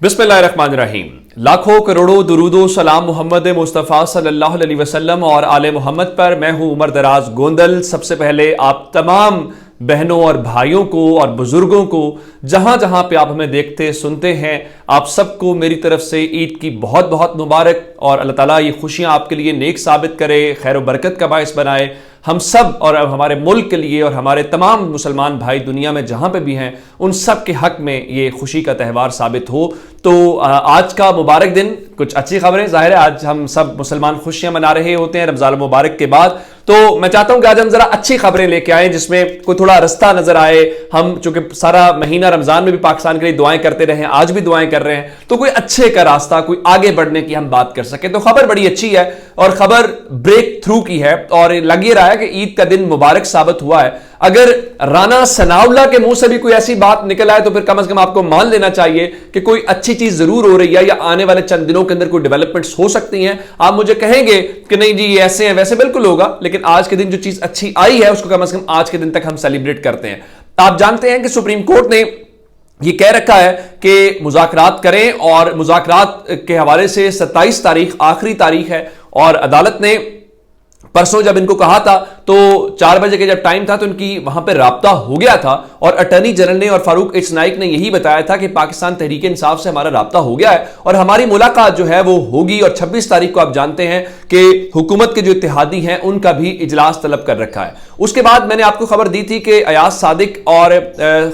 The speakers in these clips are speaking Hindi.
बिस्मिल्लाहिर्रहमानिर्रहीम। लाखों करोड़ों दुरूदो सलाम मोहम्मद मुस्तफ़ा सल्लल्लाहु अलैहि वसल्लम और आले मोहम्मद पर। मैं हूं उमर दराज गोंदल। सबसे पहले आप तमाम बहनों और भाइयों को और बुजुर्गों को जहां जहां पे आप हमें देखते सुनते हैं, आप सबको मेरी तरफ से ईद की बहुत बहुत मुबारक। और अल्लाह ताला ये खुशियां आपके लिए नेक साबित करे, खैर बरकत का बायस बनाए हम सब और हमारे मुल्क के लिए और हमारे तमाम मुसलमान भाई दुनिया में जहां पे भी हैं उन सब के हक में ये खुशी का त्यौहार साबित हो। तो आज का मुबारक दिन, कुछ अच्छी खबरें। जाहिर है आज हम सब मुसलमान खुशियां मना रहे होते हैं रमजान मुबारक के बाद, तो मैं चाहता हूं कि आज हम जरा अच्छी खबरें लेके आए जिसमें कोई थोड़ा रास्ता नजर आए। हम चूंकि सारा महीना रमजान में भी पाकिस्तान के लिए दुआएं करते रहे, आज भी दुआएं कर रहे हैं, तो कोई अच्छे का रास्ता, कोई आगे बढ़ने की हम बात कर सके। तो खबर बड़ी अच्छी है और खबर ब्रेक थ्रू की है और लग ये रहा है कि ईद का दिन मुबारक साबित हुआ है। अगर राना सनाउल्लाह के मुंह से भी कोई ऐसी बात निकल आए तो फिर कम से कम आपको मान लेना चाहिए कि कोई अच्छी चीज जरूर हो रही है या आने वाले चंद दिनों के अंदर कोई डेवलपमेंट्स हो सकती हैं। आप मुझे कहेंगे कि नहीं जी ये ऐसे हैं, वैसे बिल्कुल होगा, लेकिन आज के दिन जो चीज अच्छी आई है उसको कम से कम आज के दिन तक हम सेलिब्रेट करते हैं। आप जानते हैं कि सुप्रीम कोर्ट ने ये कह रखा है कि मुज़ाकरात करें और मुज़ाकरात के हवाले से 27 तारीख आखिरी तारीख है। और अदालत ने परसों जब इनको कहा था तो 4 बजे के जब टाइम था तो इनकी वहां पर राब्ता हो गया था और अटर्नी जनरल ने और फारूक एच नाइक ने यही बताया था कि पाकिस्तान तहरीक इंसाफ से हमारा राब्ता हो गया है और हमारी मुलाकात जो है वो होगी। और 26 तारीख को आप जानते हैं कि हुकूमत के जो इत्तेहादी हैं उनका भी इजलास तलब कर रखा है। उसके बाद मैंने आपको खबर दी थी कि अयाज सादिक और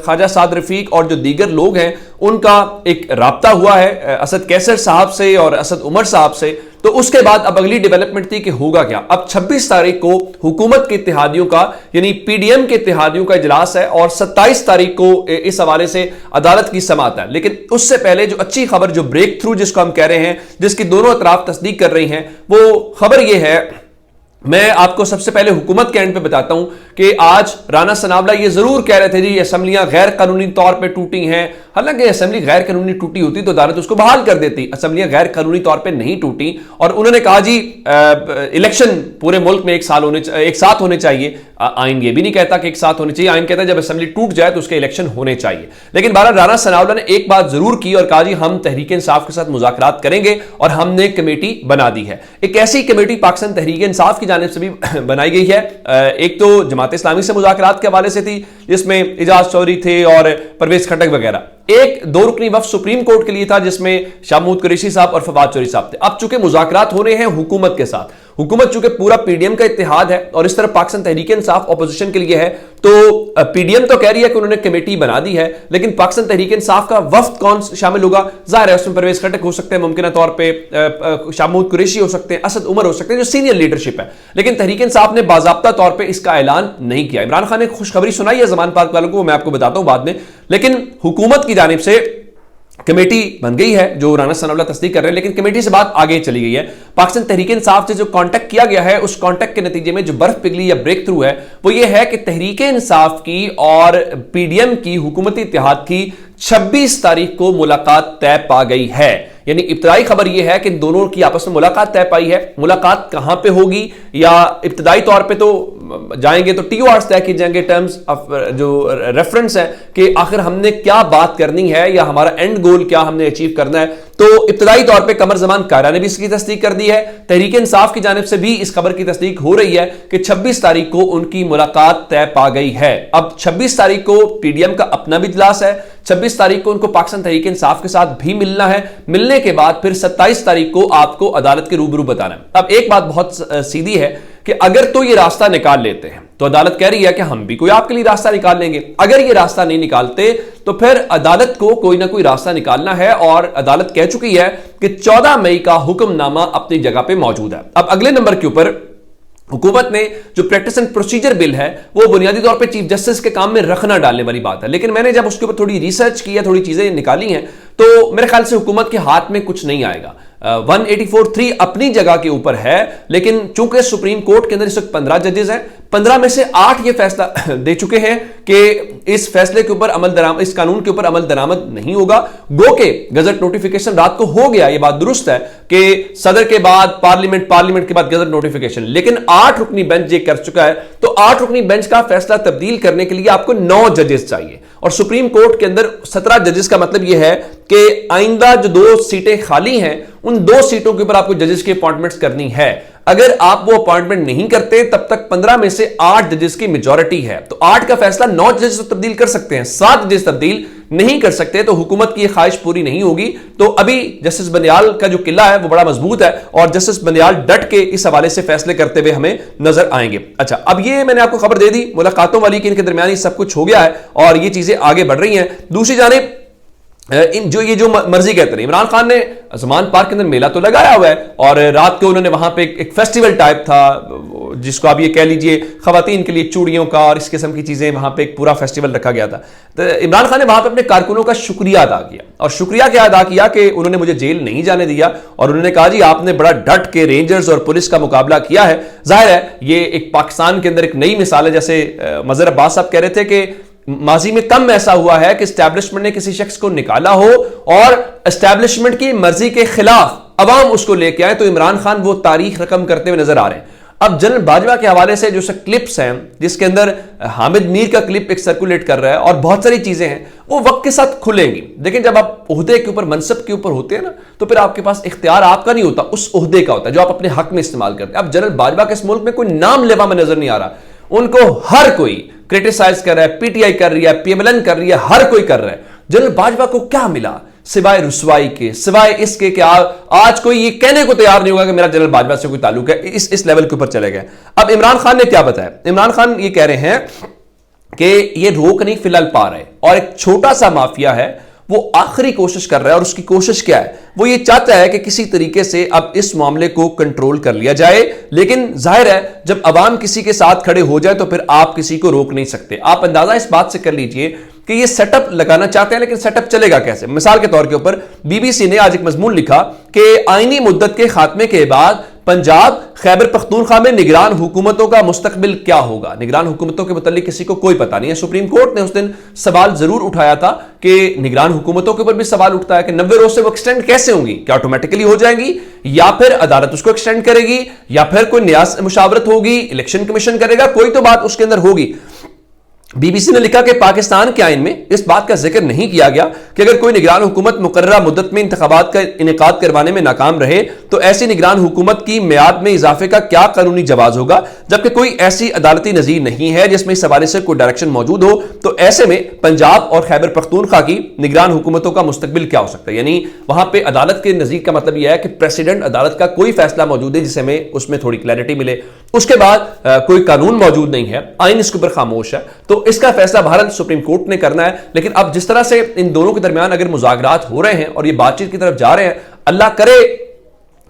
ख्वाजा साद रफीक और जो दीगर लोग हैं उनका एक राब्ता हुआ है असद कैसर साहब से और असद उमर साहब से। तो उसके बाद अब अगली डेवलपमेंट थी कि होगा क्या। अब 26 तारीख को हुकूमत के इत्तेहादियों का यानी पीडीएम के इत्तेहादियों का इजलास है और 27 तारीख को इस हवाले से अदालत की समाअत है। लेकिन उससे पहले जो अच्छी खबर, जो ब्रेक थ्रू जिसको हम कह रहे हैं, जिसकी दोनों अतराफ तस्दीक कर रही हैं, वो खबर यह है, मैं आपको सबसे पहले हुकूमत के एंड पे बताता हूं कि आज राना सनाउल्लाह ये जरूर कह रहे थे जी असेंबलियां गैर कानूनी तौर पे टूटी हैं। हालांकि असेंबली गैर कानूनी टूटी होती तो अदालत उसको बहाल कर देती, असेंबलियां गैर कानूनी तौर पे नहीं टूटी। और उन्होंने कहा जी इलेक्शन पूरे मुल्क में एक साथ होने चाहिए। आइन ये भी नहीं कहता कि एक साथ होने चाहिए, आइन कहता है जब असेंबली टूट जाए तो उसके इलेक्शन होने चाहिए। लेकिन बहरहाल राना सनाउल्लाह ने एक बात जरूर की और कहा जी हम तहरीक इंसाफ के साथ मुज़ाकरात करेंगे और हमने कमेटी बना दी है। एक ऐसी कमेटी पाकिस्तान तहरीक इंसाफ की जानिब से भी बनाई गई है। एक तो जमात इस्लामी से मुज़ाकरात के हवाले से थी जिसमें इजाज चौधरी थे और परवेज खटक वगैरह। एक 2 रुकनी वफ़द सुप्रीम कोर्ट के लिए था जिसमें शाह महमूद कुरैशी साहब और फवाद चौधरी साहब थे। अब चूंकि मुज़ाकरात हो रहे हैं हुकूमत के साथ, हुकूमत चूंकि पूरा पीडीएम का इत्तेहाद है और इस तरफ पाकिस्तान तहरीक इंसाफ ऑपोजिशन के लिए है, तो पीडीएम तो कह रही है कि उन्होंने कमेटी बना दी है, लेकिन पाकिस्तान तहरीक इंसाफ का वफ्द कौन शामिल होगा? जाहिर है उसमें परवेज खटक हो सकते हैं, मुमकिन तौर पर शाह महमूद कुरैशी हो सकते हैं, असद उमर हो सकते हैं जो सीनियर लीडरशिप है। लेकिन तहरीक इंसाफ ने बाज़ाब्ता तौर पर इसका ऐलान नहीं किया। इमरान खान ने खुशखबरी सुनाई है ज़मान पार्क वालों को, मैं आपको बताता हूं बाद में। लेकिन हुकूमत की जानिब से कमेटी बन गई है जो राना सनाउल्लाह तस्दीक कर रहे हैं, लेकिन कमेटी से बात आगे चली गई है। पाकिस्तान तहरीक इंसाफ से जो कांटेक्ट किया गया है उस कांटेक्ट के नतीजे में जो बर्फ पिघली या ब्रेक थ्रू है वो ये है कि तहरीक इंसाफ की और पीडीएम की हुकूमती इत्तेहाद की 26 तारीख को मुलाकात तय पा गई है। यानी इब्तदाई खबर यह है कि दोनों की आपस में मुलाकात तय पाई है। मुलाकात कहां पे होगी या इब्तदाई तौर पे तो जाएंगे तो टीओआर तय किए जाएंगे, टर्म्स ऑफ जो रेफरेंस है कि आखिर हमने क्या बात करनी है या हमारा एंड गोल क्या हमने अचीव करना है। तो इब्तदाई तौर पे कमर जमान कायरा ने भी इसकी तस्दीक कर दी है। तहरीक इंसाफ की जानिब से भी इस खबर की तस्दीक हो रही है कि 26 तारीख को उनकी मुलाकात तय पा गई है। अब 26 तारीख को पीडीएम का अपना भी इजलास है, 26 तारीख को उनको पाकिस्तान तहरीक इंसाफ के साथ भी मिलना है। मिलने के बाद फिर 27 तारीख को आपको अदालत के रूबरू बताना है। अब एक बात बहुत सीधी है कि अगर तो ये रास्ता निकाल लेते हैं तो अदालत कह रही है कि हम भी कोई आपके लिए रास्ता निकाल लेंगे। अगर ये रास्ता नहीं निकालते तो फिर अदालत को कोई ना कोई रास्ता निकालना है और अदालत कह चुकी है कि 14 मई का हुक्मनामा अपनी जगह पे मौजूद है। अब अगले नंबर के ऊपर हुकूमत ने जो प्रैक्टिस एंड प्रोसीजर बिल है वो बुनियादी तौर पे चीफ जस्टिस के काम में रखना डालने वाली बात है। लेकिन मैंने जब उसके ऊपर थोड़ी रिसर्च की है, थोड़ी चीजें निकाली हैं, तो मेरे ख्याल से हुकूमत के हाथ में कुछ नहीं आएगा। 184(3) अपनी जगह के ऊपर है, लेकिन चूंकि सुप्रीम कोर्ट के अंदर इस वक्त 15 जजेस हैं, 15 में से 8 ये फैसला दे चुके हैं कि इस फैसले के ऊपर इस कानून के ऊपर अमल दरामद नहीं होगा। गो के गजट नोटिफिकेशन रात को हो गया, ये बात दुरुस्त है कि सदर के बाद पार्लियामेंट के बाद गजट नोटिफिकेशन, लेकिन 8 रुकनी बेंच ये कर चुका है। तो 8 रुकनी बेंच का फैसला तब्दील करने के लिए आपको 9 जजेस चाहिए और सुप्रीम कोर्ट के अंदर 17 जजेस का मतलब यह है कि आइंदा जो 2 सीटें खाली हैं उन 2 सीटों के ऊपर आपको जजेस की अपॉइंटमेंट्स करनी है। अगर आप वो अपॉइंटमेंट नहीं करते तब तक 15 में से 8 जजेस की मेजॉरिटी है, तो 8 का फैसला 9 जजेस तब्दील कर सकते हैं, 7 जजेस तब्दील नहीं कर सकते, तो हुकूमत की ख्वाहिश पूरी नहीं होगी। तो अभी जस्टिस बंदियाल का जो किला है वो बड़ा मजबूत है और जस्टिस बंदियाल डट के इस हवाले से फैसले करते हुए हमें नजर आएंगे। अच्छा, अब ये मैंने आपको खबर दे दी मुलाकातों वाली कि इनके दरमियान सब कुछ हो गया है और ये चीजें आगे बढ़ रही हैं। दूसरी जानिब जो मर्जी कहते हैं, इमरान खान ने ज़मान पार्क के अंदर मेला तो लगाया हुआ है और रात को उन्होंने वहां पे एक फेस्टिवल टाइप था, जिसको आप ये कह लीजिए खवातीन के लिए चूड़ियों का और इस किस्म की चीजें, वहां पे एक पूरा फेस्टिवल रखा गया था। तो इमरान खान ने वहां पे अपने कारकुनों का शुक्रिया अदा किया और शुक्रिया क्या अदा किया कि उन्होंने मुझे जेल नहीं जाने दिया और उन्होंने कहा जी आपने बड़ा डट के रेंजर्स और पुलिस का मुकाबला किया है। जाहिर है ये एक पाकिस्तान के अंदर एक नई मिसाल है। जैसे मजहर अब्बास साहब कह रहे थे कि माजी में कम ऐसा हुआ है कि एस्टैब्लिशमेंट ने किसी शख्स को निकाला हो और एस्टैब्लिशमेंट की मर्जी के खिलाफ अवाम उसको लेके आए, तो इमरान खान वो तारीख रकम करते हुए नजर आ रहे हैं। अब जनरल बाजवा के हवाले से जो क्लिप्स हैं, जिसके अंदर हामिद मीर का क्लिप एक सर्कुलेट कर रहा है और बहुत सारी चीजें हैं, वो वक्त के साथ खुलेंगी। लेकिन जब आप ओहदे के ऊपर, मनसब के ऊपर होते हैं ना, तो फिर आपके पास इख्तियार आपका नहीं होता, उस ओहदे का होता है जो आप अपने हक में इस्तेमाल करते हैं। अब जनरल बाजवा के इस मुल्क में कोई नाम लेवा में नजर नहीं आ रहा, उनको हर कोई क्रिटिसाइज कर रहा है, पीटीआई कर रही है, पीएमएलएन कर रही है, हर कोई कर रहा है। जनरल बाजवा को क्या मिला सिवाय रुसवाई के, सिवाय इसके कि आज कोई ये कहने को तैयार नहीं होगा कि मेरा जनरल बाजवा से कोई ताल्लुक है। इस लेवल के ऊपर चले गए। अब इमरान खान ने क्या बताया, इमरान खान ये कह रहे हैं कि ये रोक नहीं फिलहाल पा रहे और एक छोटा सा माफिया है वो आखिरी कोशिश कर रहा है और उसकी कोशिश क्या है, वो ये चाहता है कि किसी तरीके से अब इस मामले को कंट्रोल कर लिया जाए। लेकिन जाहिर है जब अवाम किसी के साथ खड़े हो जाए तो फिर आप किसी को रोक नहीं सकते। आप अंदाजा इस बात से कर लीजिए कि ये सेटअप लगाना चाहते हैं, लेकिन सेटअप चलेगा कैसे। मिसाल के तौर के ऊपर बीबीसी ने आज एक मजमून लिखा कि आईनी मुद्दत के खात्मे के बाद पंजाब खैबर पख्तूनख्वा में निगरान हुकूमतों का मुस्तकबिल क्या होगा। निगरान हुकूमतों के मुतालिक किसी को कोई पता नहीं है। सुप्रीम कोर्ट ने उस दिन सवाल जरूर उठाया था कि निगरान हुकूमतों के ऊपर भी सवाल उठता है कि 90 रोज से वो एक्सटेंड कैसे होंगी, क्या ऑटोमेटिकली हो जाएंगी या फिर अदालत उसको एक्सटेंड करेगी या फिर कोई नया मुशावरत होगी, इलेक्शन कमीशन करेगा, कोई तो बात उसके अंदर होगी। बीबीसी ने लिखा कि पाकिस्तान के आइन में इस बात का जिक्र नहीं किया गया कि अगर कोई निगरान हुकूमत मुकर्ररा मुद्दत में इंतखाबात का इनेकाद करवाने में नाकाम रहे तो ऐसी निगरान हुकूमत की मियाद में इजाफे का क्या कानूनी जवाज होगा, जबकि कोई ऐसी अदालती नजीर नहीं है जिसमें इस हवाले से कोई डायरेक्शन मौजूद हो। तो ऐसे में पंजाब और खैबर पख्तूनख्वा की निगरान हुकूमतों का मुस्तकबिल क्या हो सकता है। यानी वहां पर अदालत के नजीर का मतलब यह है कि प्रेसिडेंट अदालत का कोई फैसला मौजूद है जिसे हमें उसमें थोड़ी क्लैरिटी मिले, उसके बाद कोई कानून मौजूद नहीं है, आइन इसके ऊपर खामोश है, तो इसका फैसला भारत सुप्रीम कोर्ट ने करना है। लेकिन अब जिस तरह से इन दोनों के दरमियान अगर मुज़ाकरात हो रहे हैं और ये बातचीत की तरफ जा रहे हैं, अल्लाह करे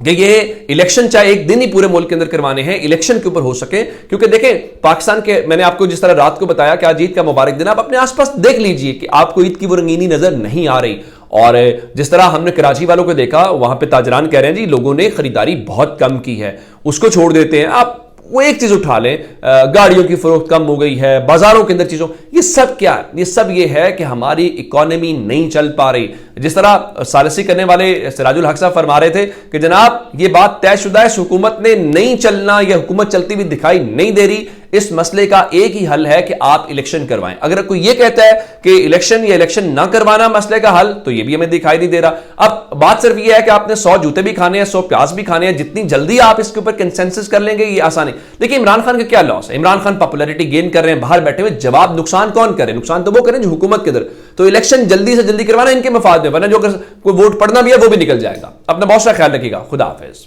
कि ये इलेक्शन चाहे एक दिन ही पूरे मुल्क के अंदर करवाने हैं, इलेक्शन के ऊपर हो सके। क्योंकि देखें पाकिस्तान के, मैंने आपको जिस तरह रात को बताया कि आज ईद का मुबारक दिन, आप अपने आसपास देख लीजिए कि आपको ईद की वो रंगीनी नजर नहीं आ रही। और जिस तरह हमने कराची वालों को देखा, वहां पे ताजरान कह रहे हैं जी लोगों ने खरीदारी बहुत कम की है, उसको छोड़ देते हैं। आप वो एक चीज उठा लें, गाड़ियों की फरोख्त कम हो गई है, बाजारों के अंदर चीजों, ये सब क्या है, ये सब ये है कि हमारी इकोनॉमी नहीं चल पा रही। जिस तरह सालसी करने वाले सिराजुल हक साहब फरमा रहे थे कि जनाब ये बात तयशुदा है, हुकूमत ने नहीं चलना, यह हुकूमत चलती हुई दिखाई नहीं दे रही। इस मसले का एक ही हल है कि आप इलेक्शन करवाएं। अगर कोई ये कहता है कि इलेक्शन या इलेक्शन ना करवाना मसले का हल, तो ये भी हमें दिखाई नहीं दे रहा। अब बात सिर्फ ये है कि आपने 100 जूते भी खाने हैं, 100 प्याज भी खाने हैं, जितनी जल्दी आप इसके ऊपर कंसेंसस कर लेंगे ये आसान है। देखिए इमरान खान का क्या लॉस है, इमरान खान पॉपुलैरिटी गेन कर रहे हैं, बाहर बैठे हुए, जवाब नुकसान कौन करे, नुकसान तो वो करें जो हुकूमत के अंदर। तो इलेक्शन जल्दी से जल्दी करवाना इनके मफाद में, वरना जो कोई वोट पड़ना भी है वो भी निकल जाएगा। अपना बहुत सारा ख्याल रखिएगा। खुदा हाफिज।